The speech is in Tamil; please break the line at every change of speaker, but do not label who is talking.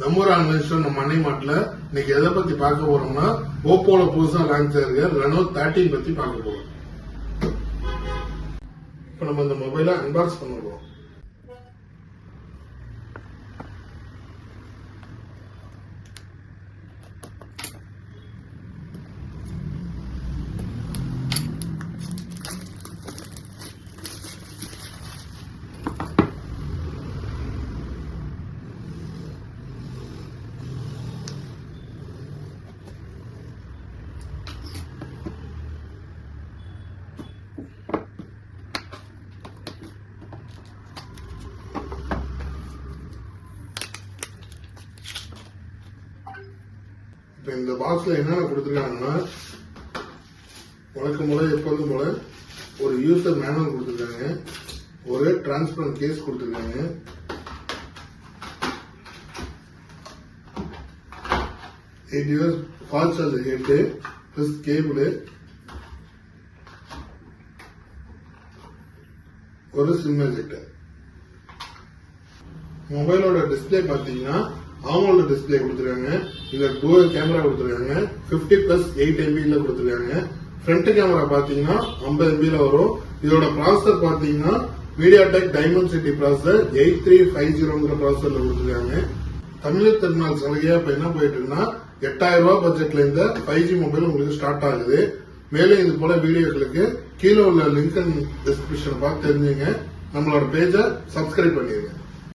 நம்ம ஆன்லைன் ஸ்டோர் நம்ம மண்ணை மாட்டில் இன்னைக்கு எதை பத்தி பார்க்க போறோம்னா ஓப்போல புதுசா லான்ச் ஆகிற ரெனோ 13 பத்தி பார்க்க போறோம். இப்ப நம்ம இந்த மொபைலை அன்பாக்ஸ் பண்ண போறோம். இப்ப இந்த பாக்ஸ்ல என்னென்ன கொடுத்திருக்காங்கன்னா வழக்கம் போல எப்போதும் போல ஒரு யூசர் மேனுவல் கொடுத்திருக்காங்க, ஒரு டிரான்ஸ்பரண்ட் கேஸ் கொடுத்திருக்காங்க, fast charger head plus cable, ஒரு சிம் எஜெக்டர். மொபைலோட டிஸ்பிளே பாத்தீங்கன்னா அவங்களோட டிஸ்பிளே கொடுத்திருக்காங்க. இதுல டூயல் கேமரா கொடுத்திருக்காங்க, 50+8 MB கொடுத்திருக்காங்க. ஃப்ரண்ட் கேமரா பாத்தீங்கன்னா 50 MB வரும். இதோட ப்ராசஸர் பாத்தீங்கன்னா MediaTek Dimensity ப்ராசஸர் 8350 ப்ராசஸர்ல கொடுத்திருக்காங்க. தமிழ் திருநாள் சலுகையா இப்ப என்ன போயிட்டு இருக்குன்னா 8000 ரூபாய் பட்ஜெட்ல இந்த 5G மொபைல் உங்களுக்கு ஸ்டார்ட் ஆகுது. மேலும் இது போல வீடியோக்களுக்கு கீழே உள்ள லிங்க் டிஸ்கிரிப்ஷன் பார்த்து தெரிஞ்சுங்க. நம்மளோட பேஜை சப்ஸ்கிரைப் பண்ணிருங்க.